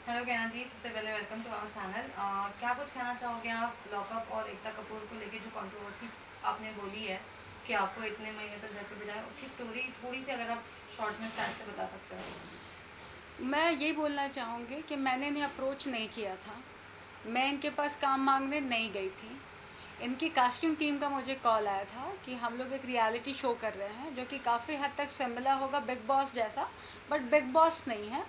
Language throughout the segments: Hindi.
हेलो कहना जी, सबसे पहले वेलकम टू आवर चैनल। क्या कुछ कहना चाहोगे आप लॉकअप और एकता कपूर को लेके जो कंट्रोवर्सी आपने बोली है कि आपको इतने महीने तक घर पे बिताया, उसकी स्टोरी थोड़ी सी अगर आप शॉर्ट में स्टार्ट से बता सकते हो। मैं ये बोलना चाहूँगी कि मैंने इन्हें अप्रोच नहीं किया था। मैं इनके पास काम मांगने नहीं गई थी। इनकी कास्टिंग टीम का मुझे कॉल आया था कि हम लोग एक रियलिटी शो कर रहे हैं जो कि काफ़ी हद तक सिमिलर होगा बिग बॉस जैसा, बट बिग बॉस नहीं है।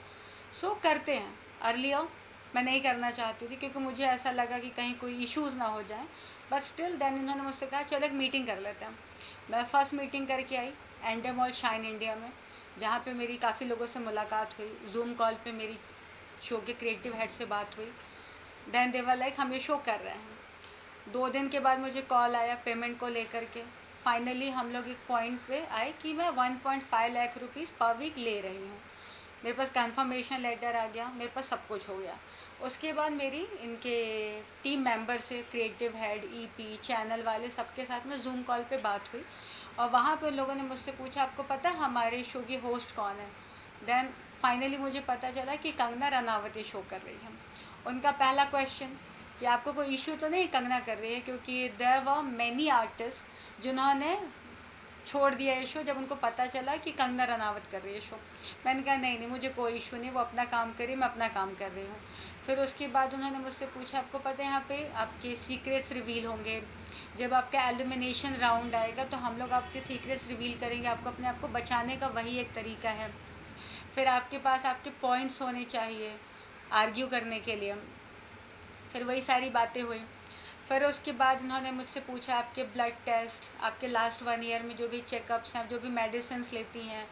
सो करते हैं। अर्लियर मैं नहीं करना चाहती थी क्योंकि मुझे ऐसा लगा कि कहीं कोई इश्यूज़ ना हो जाएं, बट स्टिल देन इन्होंने मुझसे कहा चलो एक मीटिंग कर लेते हैं। मैं फ़र्स्ट मीटिंग करके आई एंडे मॉल शाइन इंडिया में, जहाँ पे मेरी काफ़ी लोगों से मुलाकात हुई। जूम कॉल पे मेरी शो के क्रिएटिव हेड से बात हुई। देन दे वर लाइक हम ये शो कर रहे हैं। 2 दिन के बाद मुझे कॉल आया पेमेंट को लेकर के। फाइनली हम लोग एक पॉइंट पे आए कि मैं 1.5 लाख रुपीज़ पर वीक ले रही हूँ। मेरे पास कंफर्मेशन लेटर आ गया, मेरे पास सब कुछ हो गया। उसके बाद मेरी इनके टीम मेंबर से, क्रिएटिव हेड, ईपी, चैनल वाले सबके साथ में जूम कॉल पे बात हुई। और वहाँ पे उन लोगों ने मुझसे पूछा आपको पता है हमारे शो की होस्ट कौन है। देन फाइनली मुझे पता चला कि कंगना रनावत ये शो कर रही है। उनका पहला क्वेश्चन कि आपको कोई इशू तो नहीं कंगना कर रही है, क्योंकि देयर वर मैनी आर्टिस्ट जिन्होंने छोड़ दिया ये शो जब उनको पता चला कि कंगना रनावत कर रही है शो। मैंने कहा नहीं नहीं, मुझे कोई इशू नहीं, वो अपना काम करिए, मैं अपना काम कर रही हूँ। फिर उसके बाद उन्होंने मुझसे पूछा आपको पता है यहाँ पे आपके सीक्रेट्स रिवील होंगे, जब आपका एलिमिनेशन राउंड आएगा तो हम लोग आपके सीक्रेट्स रिवील करेंगे, आपको अपने आप को बचाने का वही एक तरीका है। फिर आपके पास आपके पॉइंट्स होने चाहिए आर्ग्यू करने के लिए। फिर वही सारी बातें हुई। फिर उसके बाद उन्होंने मुझसे पूछा आपके ब्लड टेस्ट, आपके लास्ट 1 ईयर में जो भी चेकअप्स हैं, जो भी मेडिसिन लेती हैं,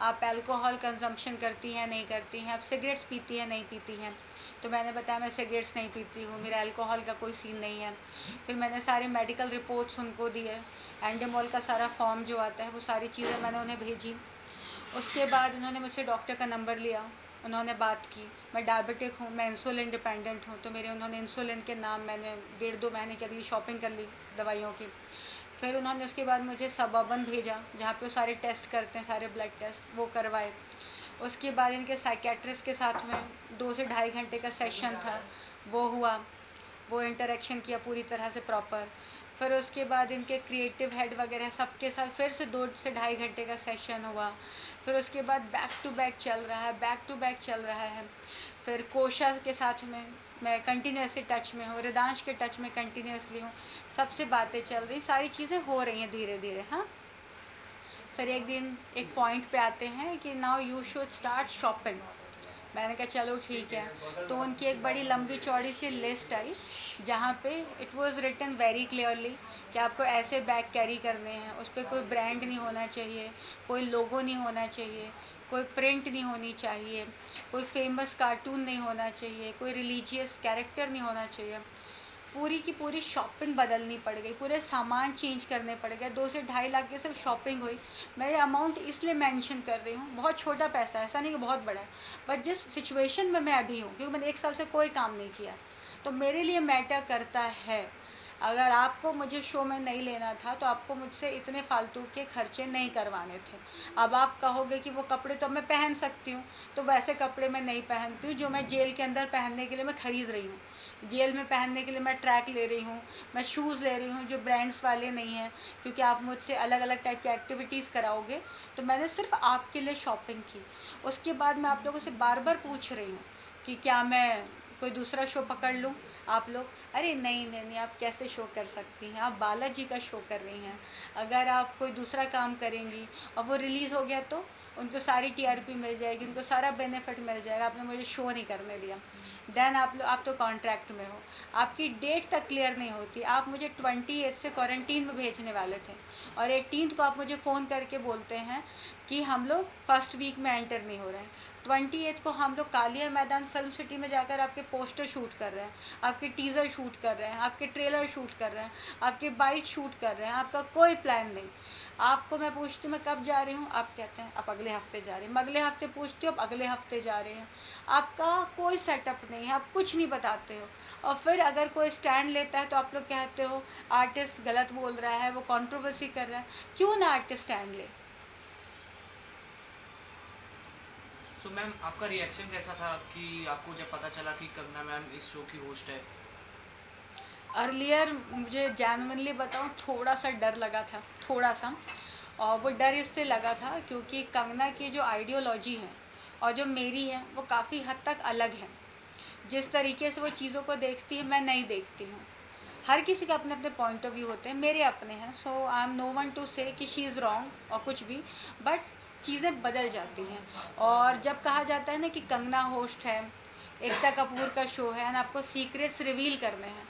आप अल्कोहल कंजम्पशन करती हैं नहीं करती हैं, आप सिगरेट्स पीती हैं नहीं पीती हैं। तो मैंने बताया मैं सिगरेट्स नहीं पीती हूँ, मेरा अल्कोहल का कोई सीन नहीं है। फिर मैंने सारे मेडिकल रिपोर्ट्स उनको दिए, एंडेमोल का सारा फॉर्म जो आता है वो सारी चीज़ें मैंने उन्हें भेजी। उसके बाद उन्होंने मुझसे डॉक्टर का नंबर लिया, उन्होंने बात की। मैं डायबिटिक हूँ, मैं इंसुलिन डिपेंडेंट हूँ, तो मेरे उन्होंने इंसुलिन के नाम मैंने 1.5-2 महीने के लिए शॉपिंग कर ली दवाइयों की। फिर उन्होंने उसके बाद मुझे सबर्बन भेजा जहाँ पे वो सारे टेस्ट करते हैं, सारे ब्लड टेस्ट वो करवाए। उसके बाद इनके साइकेट्रिस्ट के साथ में 2 से ढाई घंटे का सेशन था, वो हुआ। वो इंटरेक्शन किया पूरी तरह से प्रॉपर। फिर उसके बाद इनके क्रिएटिव हेड वगैरह सबके साथ फिर से 2 से ढाई घंटे का सेशन हुआ। फिर उसके बाद बैक टू बैक चल रहा है, बैक टू बैक चल रहा है। फिर कोशा के साथ में मैं कंटिन्यूसली टच में हूँ, रिदांश के टच में कंटिन्यूसली हूँ। सबसे बातें चल रही, सारी चीज़ें हो रही हैं धीरे धीरे। हाँ। फिर एक दिन एक पॉइंट पे आते हैं कि now you should start shopping. मैंने कहा चलो ठीक है। तो उनकी एक बड़ी लंबी चौड़ी सी लिस्ट आई जहाँ पे it was written very clearly कि आपको ऐसे बैग कैरी करने हैं, उस पर कोई ब्रांड नहीं होना चाहिए, कोई लोगो नहीं होना चाहिए, कोई प्रिंट नहीं होनी चाहिए, कोई फेमस कार्टून नहीं होना चाहिए, कोई रिलीजियस कैरेक्टर नहीं होना चाहिए। पूरी की पूरी शॉपिंग बदलनी पड़ गई, पूरे सामान चेंज करने पड़ गए। 2 से ढाई लाख की सिर्फ शॉपिंग हुई। मैं ये अमाउंट इसलिए मेंशन कर रही हूँ, बहुत छोटा पैसा है, ऐसा नहीं कि बहुत बड़ा है, बट जिस सिचुएशन में मैं अभी हूँ, क्योंकि मैंने 1 साल से कोई काम नहीं किया, तो मेरे लिए मैटर करता है। अगर आपको मुझे शो में नहीं लेना था तो आपको मुझसे इतने फालतू के खर्चे नहीं करवाने थे। अब आप कहोगे कि वो कपड़े तो मैं पहन सकती हूँ, तो वैसे कपड़े मैं नहीं पहनती हूँ जो मैं जेल के अंदर पहनने के लिए मैं ख़रीद रही हूँ। जेल में पहनने के लिए मैं ट्रैक ले रही हूँ, मैं शूज़ ले रही हूँ जो ब्रांड्स वाले नहीं हैं, क्योंकि आप मुझसे अलग अलग टाइप की एक्टिविटीज़ कराओगे। तो मैंने सिर्फ आपके लिए शॉपिंग की। उसके बाद मैं आप लोगों से बार बार पूछ रही हूँ कि क्या मैं कोई दूसरा शो पकड़ लूँ। आप लोग अरे नहीं नहीं नहीं, आप कैसे शो कर सकती हैं, आप बालाजी का शो कर रही हैं। अगर आप कोई दूसरा काम करेंगी और वो रिलीज़ हो गया तो उनको सारी टीआरपी मिल जाएगी, उनको सारा बेनिफिट मिल जाएगा, आपने मुझे शो नहीं करने दिया। देन आप तो कॉन्ट्रैक्ट में हो, आपकी डेट तक क्लियर नहीं होती। आप मुझे 28 से क्वारंटीन में भेजने वाले थे और 18 को आप मुझे फ़ोन करके बोलते हैं कि हम लोग फर्स्ट वीक में एंटर नहीं हो रहे हैं। 28 को हम लोग कालिया मैदान फिल्म सिटी में जाकर आपके पोस्टर शूट कर रहे हैं, आपके टीज़र शूट कर रहे हैं, आपके ट्रेलर शूट कर रहे हैं, आपके बाइट शूट कर रहे हैं, आपका कोई प्लान नहीं। आपको मैं पूछती हूँ मैं कब जा रही हूँ, आप कहते हैं आप अगले हफ्ते जा रहे हैं। मैं अगले हफ्ते पूछती हूँ आप अगले हफ्ते जा रहे हैं। आपका कोई सेटअप नहीं है, आप कुछ नहीं बताते हो। और फिर अगर कोई स्टैंड लेता है तो आप लोग कहते हो आर्टिस्ट गलत बोल रहा है, वो कंट्रोवर्सी कर रहा है। क्यों ना आर्टिस्ट स्टैंड ले। सो मैम आपका रिएक्शन कैसा था कि आपको जब पता चला कि कंगना मैम इस शो की होस्ट है? अर्लियर मुझे जेन्युइनली बताऊँ थोड़ा सा डर लगा था, थोड़ा सा। और वो डर इसलिए लगा था क्योंकि कंगना की जो आइडियोलॉजी है और जो मेरी है वो काफ़ी हद तक अलग है। जिस तरीके से वो चीज़ों को देखती है मैं नहीं देखती हूँ। हर किसी के अपने अपने पॉइंट ऑफ व्यू होते हैं, मेरे अपने हैं। So I am no one to say कि शी इज़ रॉन्ग और कुछ भी, बट चीज़ें बदल जाती हैं। और जब कहा जाता है ना कि कंगना होस्ट है, एकता कपूर का शो है एंड आपको सीक्रेट्स रिवील करने हैं,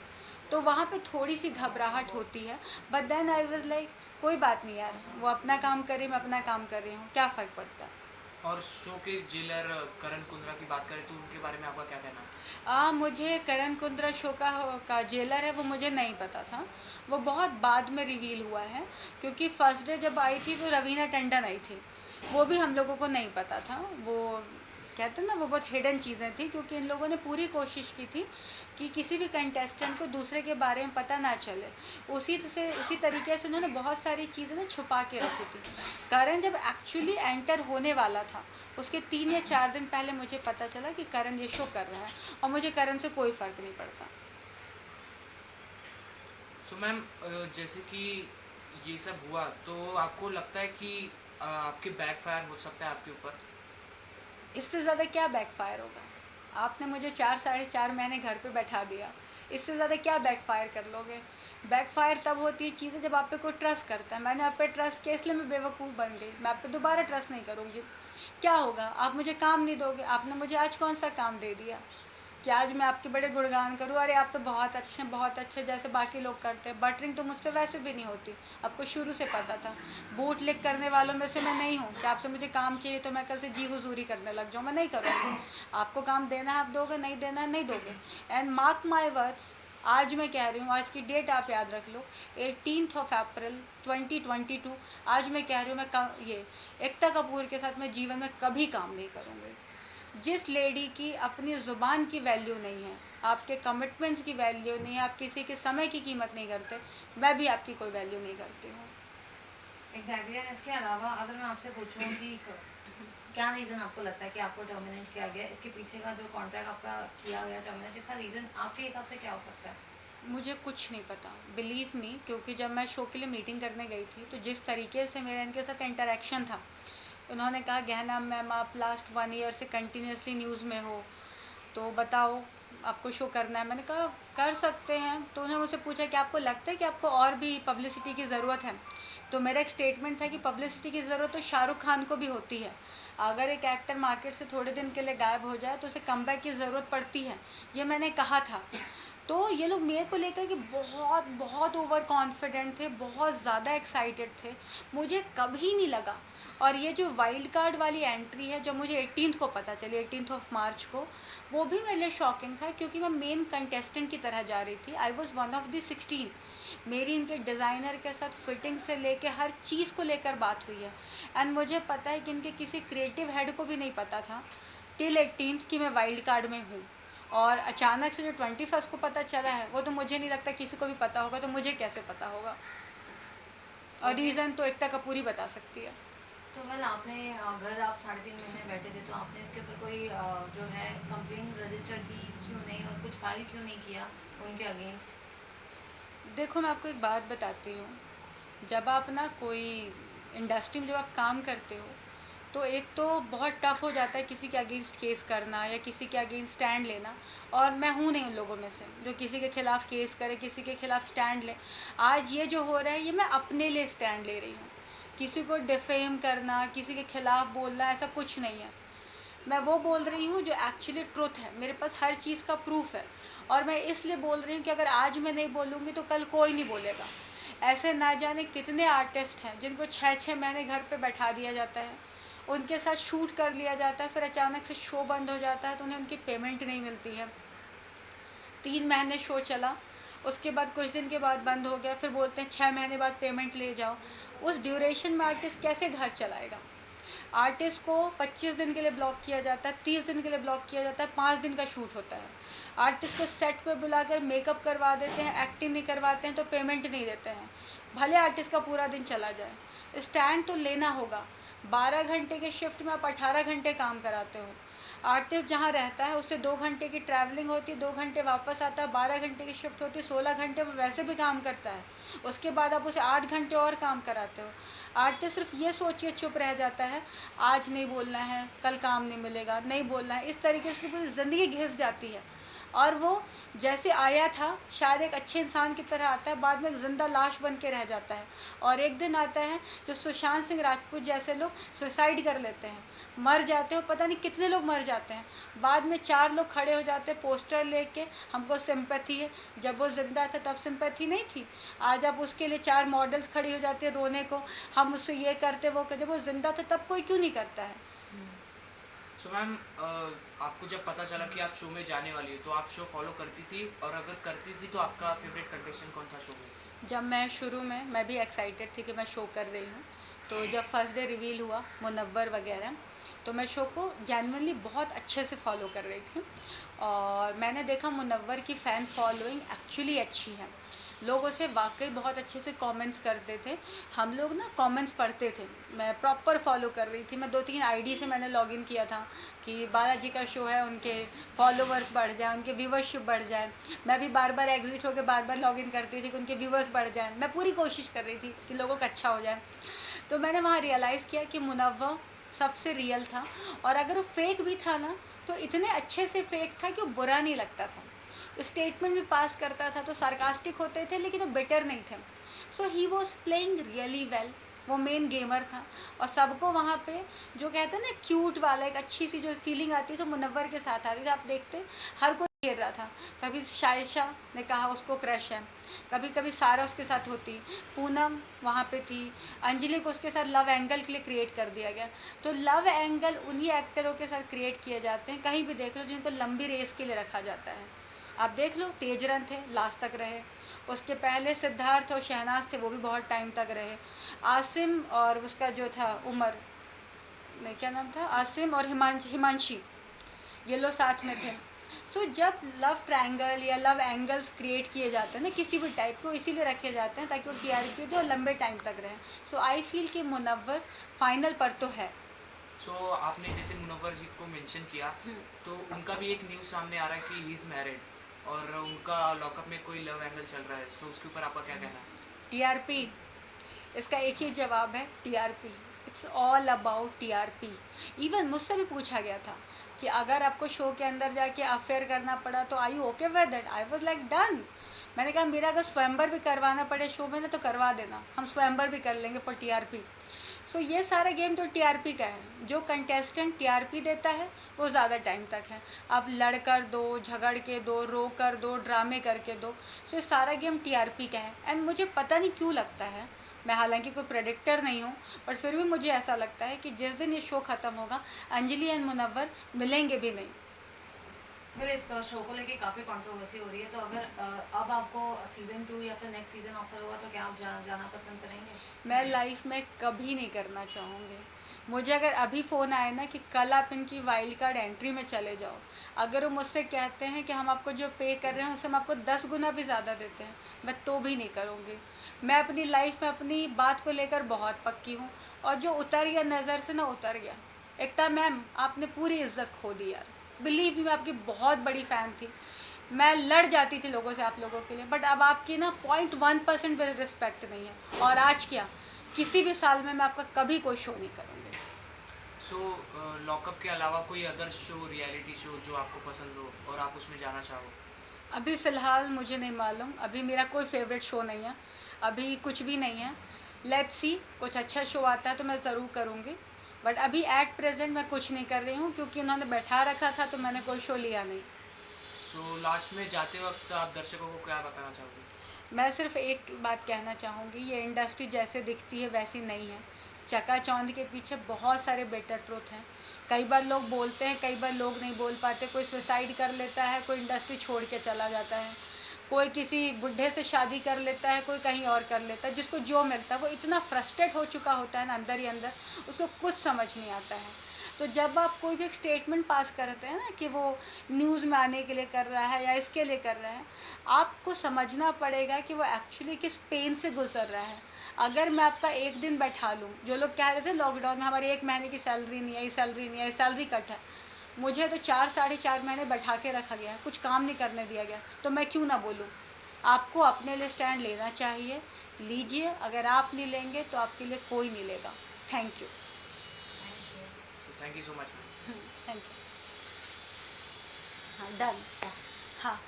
तो वहाँ पे थोड़ी सी घबराहट होती है। But then I was like कोई बात नहीं यार, वो अपना काम करे, मैं अपना काम कर रही हूँ, क्या फ़र्क पड़ता है। और शो के जेलर करण कुंद्रा की बात करें तो उनके बारे में आपका क्या कहना है? मुझे करण कुंद्रा शो का जेलर है वो मुझे नहीं पता था। वो बहुत बाद में रिवील हुआ है, क्योंकि फर्स्ट डे जब आई थी तो रवीना टंडन आई थी, वो भी हम लोगों को नहीं पता था। वो कहते हैं ना, वो बहुत हिडन चीज़ें थी, क्योंकि इन लोगों ने पूरी कोशिश की थी कि किसी भी कंटेस्टेंट को दूसरे के बारे में पता ना चले। उसी तरीके से उन्होंने बहुत सारी चीज़ें ना छुपा के रखी थी। करण जब एक्चुअली एंटर होने वाला था उसके 3 या 4 दिन पहले मुझे पता चला कि करण ये शो कर रहा है, और मुझे करण से कोई फ़र्क नहीं पड़ता। सो मैम जैसे कि ये सब हुआ तो आपको लगता है कि आपके बैकफायर हो सकता है आपके ऊपर? इससे ज़्यादा क्या बैकफायर होगा? आपने मुझे 4 साढ़े 4 महीने घर पे बैठा दिया, इससे ज़्यादा क्या बैकफायर कर लोगे? बैकफायर तब होती है चीज़ें जब आप पे कोई ट्रस्ट करता है। मैंने आप पे ट्रस्ट किया इसलिए मैं बेवकूफ़ बन गई, मैं आप पे दोबारा ट्रस्ट नहीं करूँगी। क्या होगा? आप मुझे काम नहीं दोगे। आपने मुझे आज कौन सा काम दे दिया कि आज मैं आपके बड़े गुणगान करूँ, अरे आप तो बहुत अच्छे जैसे बाकी लोग करते हैं। बटरिंग तो मुझसे वैसे भी नहीं होती, आपको शुरू से पता था। बूट लिक करने वालों में से मैं नहीं हूँ कि आपसे मुझे काम चाहिए तो मैं कल से जी हुजूरी करने लग जाऊँ, मैं नहीं करूँगी। आपको काम देना है आप दोगे, नहीं देना है नहीं दोगे। एंड मार्क माई वर्ड्स, आज मैं कह रही हूँ, आज की डेट आप याद रख लो, 18 अप्रैल 2022। आज मैं कह रही हूँ, ये एकता कपूर के साथ मैं जीवन में कभी काम नहीं करूँगी। जिस लेडी की अपनी ज़ुबान की वैल्यू नहीं है, आपके कमिटमेंट्स की वैल्यू नहीं है, आप किसी के समय की कीमत नहीं करते, मैं भी आपकी कोई वैल्यू नहीं करती हूँ। एग्जैक्टली। एंड इसके अलावा अगर मैं आपसे पूछूं कि क्या रीज़न आपको लगता है कि आपको टर्मिनेट किया गया, इसके पीछे का जो कॉन्ट्रैक्ट आपका किया गया टर्मिनेट, इसका रीज़न आपके हिसाब से क्या हो सकता है? मुझे कुछ नहीं पता, बिलीव मी, क्योंकि जब मैं शो के लिए मीटिंग करने गई थी तो जिस तरीके से मेरा इनके साथ इंटरेक्शन था, उन्होंने कहा गहना मैम आप लास्ट 1 ईयर से कंटिन्यूसली न्यूज़ में हो, तो बताओ आपको शो करना है। मैंने कहा कर सकते हैं। तो उन्होंने मुझसे पूछा कि आपको लगता है कि आपको और भी पब्लिसिटी की ज़रूरत है? तो मेरा एक स्टेटमेंट था कि पब्लिसिटी की ज़रूरत तो शाहरुख खान को भी होती है। अगर एक एक्टर मार्केट से थोड़े दिन के लिए गायब हो जाए तो उसे कमबैक की ज़रूरत पड़ती है, ये मैंने कहा था। तो ये लोग मेरे को लेकर के बहुत बहुत ओवर कॉन्फिडेंट थे, बहुत ज़्यादा एक्साइटेड थे, मुझे कभी नहीं लगा। और ये जो वाइल्ड कार्ड वाली एंट्री है जो मुझे 18th को पता चली, 18 मार्च को, वो भी मेरे लिए शॉकिंग था, क्योंकि मैं मेन कंटेस्टेंट की तरह जा रही थी। I was one of the 16। मेरी इनके डिज़ाइनर के साथ फिटिंग से लेके हर चीज़ को लेकर बात हुई है। एंड मुझे पता है कि इनके किसी क्रिएटिव हेड को भी नहीं पता था टिल 18th कि मैं वाइल्ड कार्ड में हूँ। और अचानक से जो 21 को पता चला है, वो तो मुझे नहीं लगता किसी को भी पता होगा, तो मुझे कैसे पता होगा? और रीज़न तो एकता कपूर ही बता सकती है। तो वेल आपने घर आप 3.5 महीने बैठे थे, तो आपने इसके ऊपर कोई जो है कंप्लेन रजिस्टर की क्यों नहीं, और कुछ फाइल क्यों नहीं किया उनके अगेंस्ट? देखो मैं आपको एक बात बताती हूँ, जब आप ना कोई इंडस्ट्री में जब आप काम करते हो तो एक तो बहुत टफ हो जाता है किसी के अगेंस्ट केस करना या किसी के अगेंस्ट स्टैंड लेना। और मैं हूँ नहीं उन लोगों में से जो किसी के ख़िलाफ़ केस करे, किसी के ख़िलाफ़ स्टैंड ले। आज ये जो हो रहा है ये मैं अपने लिए स्टैंड ले रही हूँ। किसी को डिफेम करना, किसी के ख़िलाफ़ बोलना, ऐसा कुछ नहीं है। मैं वो बोल रही हूँ जो एक्चुअली ट्रुथ है, मेरे पास हर चीज़ का प्रूफ है। और मैं इसलिए बोल रही हूँ कि अगर आज मैं नहीं बोलूँगी तो कल कोई नहीं बोलेगा। ऐसे ना जाने कितने आर्टिस्ट हैं जिनको 6-6 महीने घर पे बैठा दिया जाता है, उनके साथ शूट कर लिया जाता है, फिर अचानक से शो बंद हो जाता है तो उन्हें उनकी पेमेंट नहीं मिलती है। 3 महीने शो चला, उसके बाद कुछ दिन के बाद बंद हो गया, फिर बोलते हैं 6 महीने बाद पेमेंट ले जाओ। उस ड्यूरेशन में आर्टिस्ट कैसे घर चलाएगा? आर्टिस्ट को 25 दिन के लिए ब्लॉक किया जाता है, 30 दिन के लिए ब्लॉक किया जाता है, 5 दिन का शूट होता है। आर्टिस्ट को सेट पे बुलाकर मेकअप करवा देते हैं, एक्टिंग नहीं करवाते हैं तो पेमेंट नहीं देते हैं, भले आर्टिस्ट का पूरा दिन चला जाए। स्टैंड तो लेना होगा। 12 घंटे के शिफ्ट में आप 18 घंटे काम कराते हो। आर्टिस्ट जहाँ रहता है उससे 2 घंटे की ट्रैवलिंग होती है, 2 घंटे वापस आता है, 12 घंटे की शिफ्ट होती है, 16 घंटे वो वैसे भी काम करता है। उसके बाद आप उसे 8 घंटे और काम कराते हो। आर्टिस्ट सिर्फ ये सोचिए चुप रह जाता है, आज नहीं बोलना है, कल काम नहीं मिलेगा, नहीं बोलना है, इस तरीके से उसकी पूरी ज़िंदगी घिस जाती है। और वो जैसे आया था शायद एक अच्छे इंसान की तरह आता है, बाद में एक ज़िंदा लाश बन के रह जाता है। और एक दिन आता है जो सुशांत सिंह राजपूत जैसे लोग सुसाइड कर लेते हैं, मर जाते हो, पता नहीं कितने लोग मर जाते हैं। बाद में 4 लोग खड़े हो जाते हैं पोस्टर लेके, हमको सिंपैथी है। जब वो ज़िंदा था तब सिंपैथी नहीं थी। आज आप उसके लिए 4 मॉडल्स खड़ी हो जाते हैं रोने को, हम उससे ये करते वो करते। जब वो ज़िंदा था तब कोई क्यों नहीं करता है? सो मैम, आपको जब पता चला कि आप शो में जाने वाली हो तो आप शो फॉलो करती थी, और अगर करती थी तो आपका फेवरेट कंटेस्टेंट कौन था शो में? जब मैं शुरू में मैं भी एक्साइटेड थी कि मैं शो कर रही हूँ, तो जब फर्स्ट डे रिवील हुआ मुनव्वर वगैरह, तो मैं शो को जेन्युइनली बहुत अच्छे से फॉलो कर रही थी। और मैंने देखा मुनव्वर की फ़ैन फॉलोइंग एक्चुअली अच्छी है, लोग उसे वाकई बहुत अच्छे से कमेंट्स करते थे। हम लोग ना कमेंट्स पढ़ते थे, मैं प्रॉपर फॉलो कर रही थी। मैं 2-3 आईडी से मैंने लॉगिन किया था कि बालाजी का शो है, उनके फॉलोवर्स बढ़ जाए, उनके व्यूवरशिप बढ़ जाए। मैं भी बार बार एग्जिट होकर बार बार लॉगिन करती थी कि उनके व्यूवर्स बढ़ जाए। मैं पूरी कोशिश कर रही थी कि लोगों का अच्छा हो जाए। तो मैंने वहाँ रियलाइज़ किया कि मुनव्वर सबसे रियल था, और अगर वो फेक भी था ना तो इतने अच्छे से फेक था कि वो बुरा नहीं लगता था। स्टेटमेंट भी पास करता था तो सार्कास्टिक होते थे, लेकिन वो बेटर नहीं थे। So he was playing really well. वो मेन गेमर था, और सबको वहाँ पे जो कहते हैं ना क्यूट वाला एक अच्छी सी जो फीलिंग आती है तो मुनव्वर के साथ आती थी। आप देखते हर कोई घेर रहा था। कभी शायशा ने कहा उसको क्रश है, कभी कभी सारा उसके साथ होती, पूनम वहाँ पे थी, अंजलि को उसके साथ लव एंगल के लिए क्रिएट कर दिया गया। तो लव एंगल उन्हीं एक्टरों के साथ क्रिएट किए जाते हैं, कहीं भी देख लो, जिनको लंबी रेस के लिए रखा जाता है। आप देख लो तेजरन थे, लास्ट तक रहे। उसके पहले सिद्धार्थ और शहनाज थे, वो भी बहुत टाइम तक रहे। आसिम और उसका जो था उमर, नहीं क्या नाम था, आसिम और हिमांशी, ये लोग साथ में थे। तो जब लव ट्रायंगल या लव एंगल्स क्रिएट किए जाते हैं ना किसी भी टाइप को, इसीलिए रखे जाते हैं ताकि वो टीआरपी दे और लंबे टाइम तक रहें। सो आई फील कि मुनव्वर फाइनल पर तो है। सो आपने जैसे मुनव्वर जी को मेंशन किया, तो उनका भी एक न्यूज़ सामने आ रहा है कि ही इज़ मैरिड, और उनका लॉकअप में कोई लव एंगल चल रहा है। सो उसके ऊपर आपका क्या कहना है? टीआरपी, इसका एक ही जवाब है, TRP. It's all about TRP. Even मुझसे भी पूछा गया था कि अगर आपको शो के अंदर जाके अफेयर करना पड़ा तो I you okay with that? I was like done. मैंने कहा मेरा अगर स्वयंवर भी करवाना पड़े शो में ना तो करवा देना, हम स्वयंवर भी कर लेंगे फॉर टीआरपी। सो ये सारा गेम तो टीआरपी का है। जो कंटेस्टेंट टीआरपी देता है वो ज़्यादा टाइम तक है। आप लड़ कर दो, झगड़ के दो, रो कर दो, ड्रामे करके दो। सो ये सारा गेम टीआरपी का है। एंड मुझे पता नहीं क्यों लगता है, मैं हालांकि कोई प्रेडिक्टर नहीं हूँ, बट फिर भी मुझे ऐसा लगता है कि जिस दिन ये शो ख़त्म होगा अंजलि एंड मुनव्वर मिलेंगे भी नहीं। मेरे इस शो को लेके काफ़ी कंट्रोवर्सी हो रही है, तो अगर अब आपको सीज़न 2 या फिर नेक्स्ट सीज़न ऑफर हुआ तो क्या आप जाना पसंद करेंगे? मैं लाइफ में कभी नहीं करना चाहूँगी। मुझे अगर अभी फ़ोन आए ना कि कल आप इनकी वाइल्ड कार्ड एंट्री में चले जाओ, अगर वो मुझसे कहते हैं कि हम आपको जो पे कर रहे हैं उससे हम आपको 10 गुना भी ज़्यादा देते हैं, मैं तो भी नहीं करूँगी। मैं अपनी लाइफ में अपनी बात को लेकर बहुत पक्की हूँ, और जो उतर गया नज़र से ना उतर गया। एकता मैम, आपने पूरी इज्जत खो दी यार। बिलीव मी, मैं आपकी बहुत बड़ी फ़ैन थी, मैं लड़ जाती थी लोगों से आप लोगों के लिए, बट अब आपकी ना 0.1% भी रिस्पेक्ट नहीं है। और आज क्या, किसी भी साल में मैं आपका कभी कोई शो नहीं करूँगी। सो लॉकअप के अलावा कोई अदर शो, रियलिटी शो जो आपको पसंद हो और आप उसमें जाना चाहो? अभी फ़िलहाल मुझे नहीं मालूम, अभी मेरा कोई फेवरेट शो नहीं है, अभी कुछ भी नहीं है। लेट्स सी, कुछ अच्छा शो आता है तो मैं ज़रूर करूँगी, बट अभी एट प्रेजेंट मैं कुछ नहीं कर रही हूँ, क्योंकि उन्होंने बैठा रखा था तो मैंने कोई शो लिया नहीं। सो लास्ट में जाते वक्त आप दर्शकों को क्या बताना चाहोगे? मैं सिर्फ एक बात कहना चाहूँगी, ये इंडस्ट्री जैसे दिखती है वैसी नहीं है। चकाचौंध के पीछे बहुत सारे बेटर ट्रुथ हैं। कई बार लोग बोलते हैं, कई बार लोग नहीं बोल पाते। कोई सुसाइड कर लेता है, कोई इंडस्ट्री छोड़ के चला जाता है, कोई किसी बुढ़े से शादी कर लेता है, कोई कहीं और कर लेता है। जिसको जो मिलता है वो इतना फ्रस्ट्रेट हो चुका होता है ना अंदर ही अंदर, उसको कुछ समझ नहीं आता है। तो जब आप कोई भी एक स्टेटमेंट पास करते हैं ना कि वो न्यूज़ में आने के लिए कर रहा है या इसके लिए कर रहा है, आपको समझना पड़ेगा कि वो एक्चुअली किस पेन से गुजर रहा है। अगर मैं आपका एक दिन बैठा लूँ, जो लोग कह रहे थे लॉकडाउन में हमारी 1 महीने की सैलरी नहीं आई, सैलरी नहीं आई, सैलरी कट है, मुझे तो 4 साढ़े 4 महीने बैठा के रखा गया, कुछ काम नहीं करने दिया गया, तो मैं क्यों ना बोलूँ। आपको अपने लिए स्टैंड लेना चाहिए, लीजिए। अगर आप नहीं लेंगे तो आपके लिए कोई नहीं लेगा। Thank you. Thank you so much. Thank you. हाँ, डन। हाँ।